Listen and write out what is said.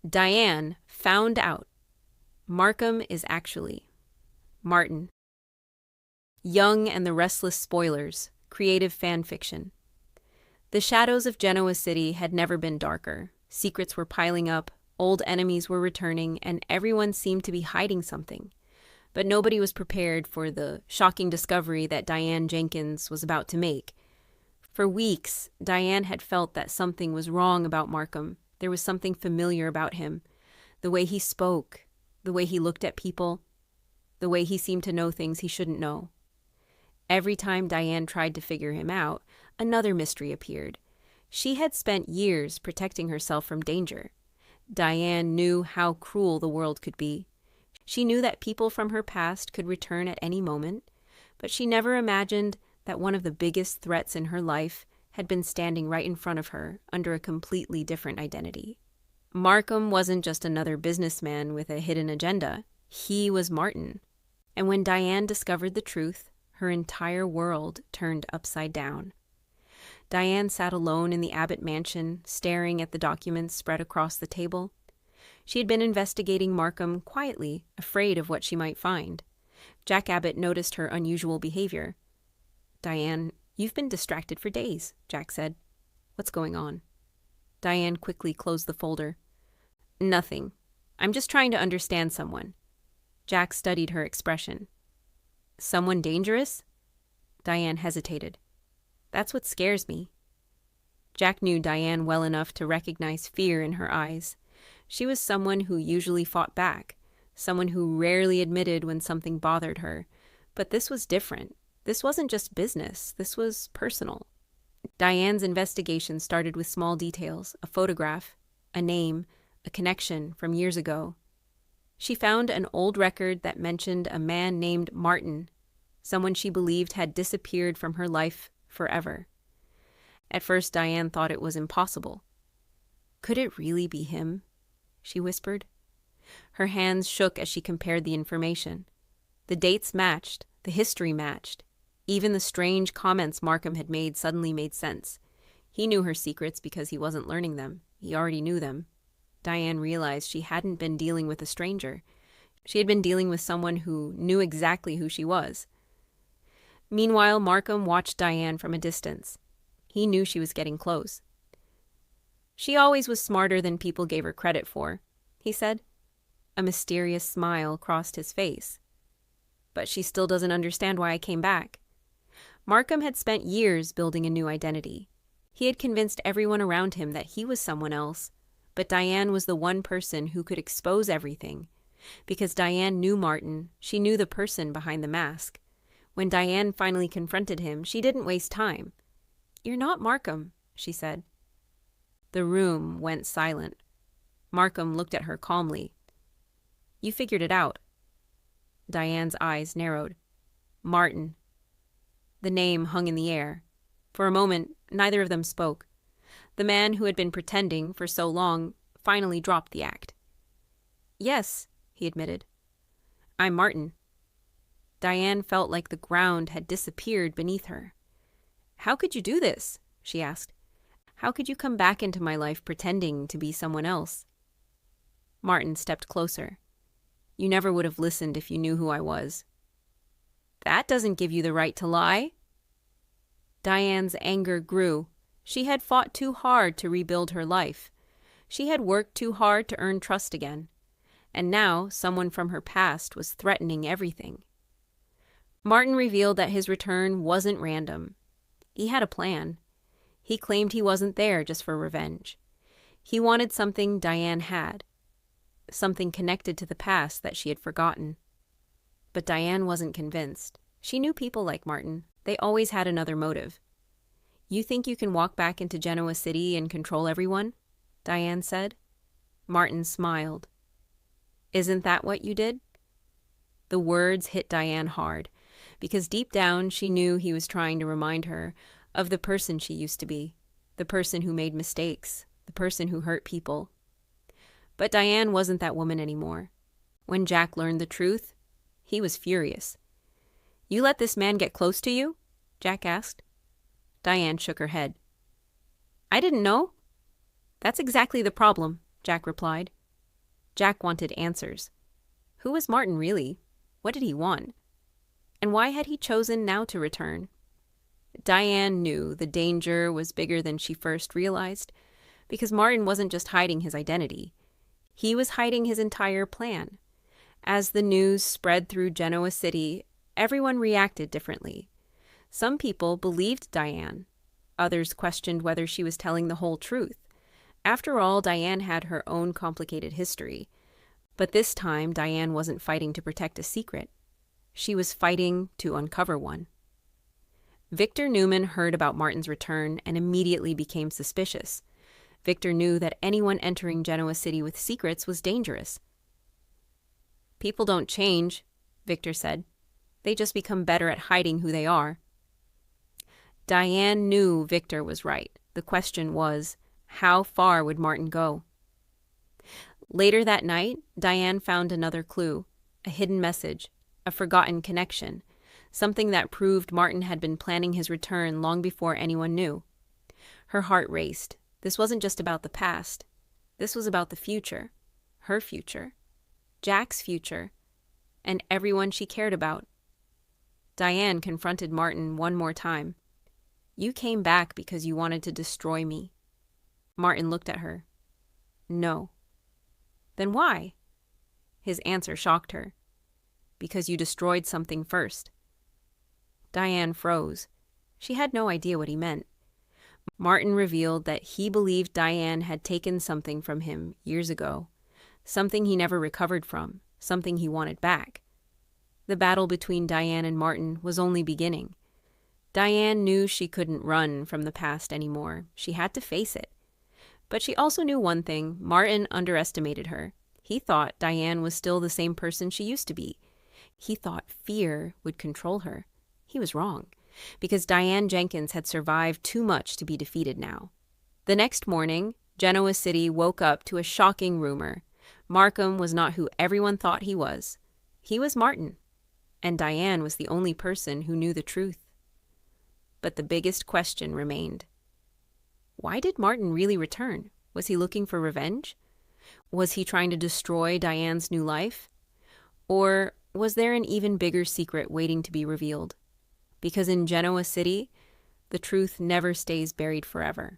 Diane found out Markham is actually Martin. Young and the Restless spoilers, creative fan fiction. The shadows of Genoa City had never been darker. Secrets were piling up, old enemies were returning, and everyone seemed to be hiding something. But nobody was prepared for the shocking discovery that Diane Jenkins was about to make. For weeks, Diane had felt that something was wrong about Markham. There was something familiar about him. The way he spoke, the way he looked at people, the way he seemed to know things he shouldn't know. Every time Diane tried to figure him out, another mystery appeared. She had spent years protecting herself from danger. Diane knew how cruel the world could be. She knew that people from her past could return at any moment, but she never imagined that one of the biggest threats in her life had been standing right in front of her under a completely different identity. Markham wasn't just another businessman with a hidden agenda. He was Martin. And when Diane discovered the truth, her entire world turned upside down. Diane sat alone in the Abbott mansion, staring at the documents spread across the table. She had been investigating Markham quietly, afraid of what she might find. Jack Abbott noticed her unusual behavior. "Diane, you've been distracted for days," Jack said. "What's going on?" Diane quickly closed the folder. "Nothing. I'm just trying to understand someone." Jack studied her expression. "Someone dangerous?" Diane hesitated. "That's what scares me." Jack knew Diane well enough to recognize fear in her eyes. She was someone who usually fought back, someone who rarely admitted when something bothered her. But this was different. This wasn't just business. This was personal. Diane's investigation started with small details, a photograph, a name, a connection from years ago. She found an old record that mentioned a man named Martin, someone she believed had disappeared from her life forever. At first, Diane thought it was impossible. "Could it really be him?" she whispered. Her hands shook as she compared the information. The dates matched, the history matched. Even the strange comments Markham had made suddenly made sense. He knew her secrets because he wasn't learning them. He already knew them. Diane realized she hadn't been dealing with a stranger. She had been dealing with someone who knew exactly who she was. Meanwhile, Markham watched Diane from a distance. He knew she was getting close. "She always was smarter than people gave her credit for," he said. A mysterious smile crossed his face. "But she still doesn't understand why I came back." Markham had spent years building a new identity. He had convinced everyone around him that he was someone else, but Diane was the one person who could expose everything. Because Diane knew Martin, she knew the person behind the mask. When Diane finally confronted him, she didn't waste time. "You're not Markham," she said. The room went silent. Markham looked at her calmly. "You figured it out." Diane's eyes narrowed. "Martin." The name hung in the air. For a moment, neither of them spoke. The man who had been pretending for so long finally dropped the act. "Yes," he admitted. "I'm Martin." Diane felt like the ground had disappeared beneath her. "How could you do this?" she asked. "How could you come back into my life pretending to be someone else?" Martin stepped closer. "You never would have listened if you knew who I was." "That doesn't give you the right to lie." Diane's anger grew. She had fought too hard to rebuild her life. She had worked too hard to earn trust again. And now someone from her past was threatening everything. Martin revealed that his return wasn't random. He had a plan. He claimed he wasn't there just for revenge. He wanted something Diane had, something connected to the past that she had forgotten. But Diane wasn't convinced. She knew people like Martin. They always had another motive. "You think you can walk back into Genoa City and control everyone?" Diane said. Martin smiled. "Isn't that what you did?" The words hit Diane hard, because deep down she knew he was trying to remind her of the person she used to be, the person who made mistakes, the person who hurt people. But Diane wasn't that woman anymore. When Jack learned the truth, he was furious. "You let this man get close to you?" Jack asked. Diane shook her head. "I didn't know." "That's exactly the problem," Jack replied. Jack wanted answers. Who was Martin really? What did he want? And why had he chosen now to return? Diane knew the danger was bigger than she first realized, because Martin wasn't just hiding his identity. He was hiding his entire plan. As the news spread through Genoa City, everyone reacted differently. Some people believed Diane. Others questioned whether she was telling the whole truth. After all, Diane had her own complicated history. But this time, Diane wasn't fighting to protect a secret. She was fighting to uncover one. Victor Newman heard about Martin's return and immediately became suspicious. Victor knew that anyone entering Genoa City with secrets was dangerous. People don't change, Victor said. They just become better at hiding who they are. Diane knew Victor was right. The question was, how far would Martin go? Later that night, Diane found another clue, a hidden message, a forgotten connection, something that proved Martin had been planning his return long before anyone knew. Her heart raced. This wasn't just about the past. This was about the future, her future, Jack's future, and everyone she cared about. Diane confronted Martin one more time. You came back because you wanted to destroy me. Martin looked at her. No. Then why? His answer shocked her. Because you destroyed something first. Diane froze. She had no idea what he meant. Martin revealed that he believed Diane had taken something from him years ago, something he never recovered from, something he wanted back. The battle between Diane and Martin was only beginning. Diane knew she couldn't run from the past anymore. She had to face it. But she also knew one thing: Martin underestimated her. He thought Diane was still the same person she used to be. He thought fear would control her. He was wrong, because Diane Jenkins had survived too much to be defeated now. The next morning, Genoa City woke up to a shocking rumor. Markham was not who everyone thought he was. He was Martin, and Diane was the only person who knew the truth. But the biggest question remained. Why did Martin really return? Was he looking for revenge? Was he trying to destroy Diane's new life? Or was there an even bigger secret waiting to be revealed? Because in Genoa City, the truth never stays buried forever.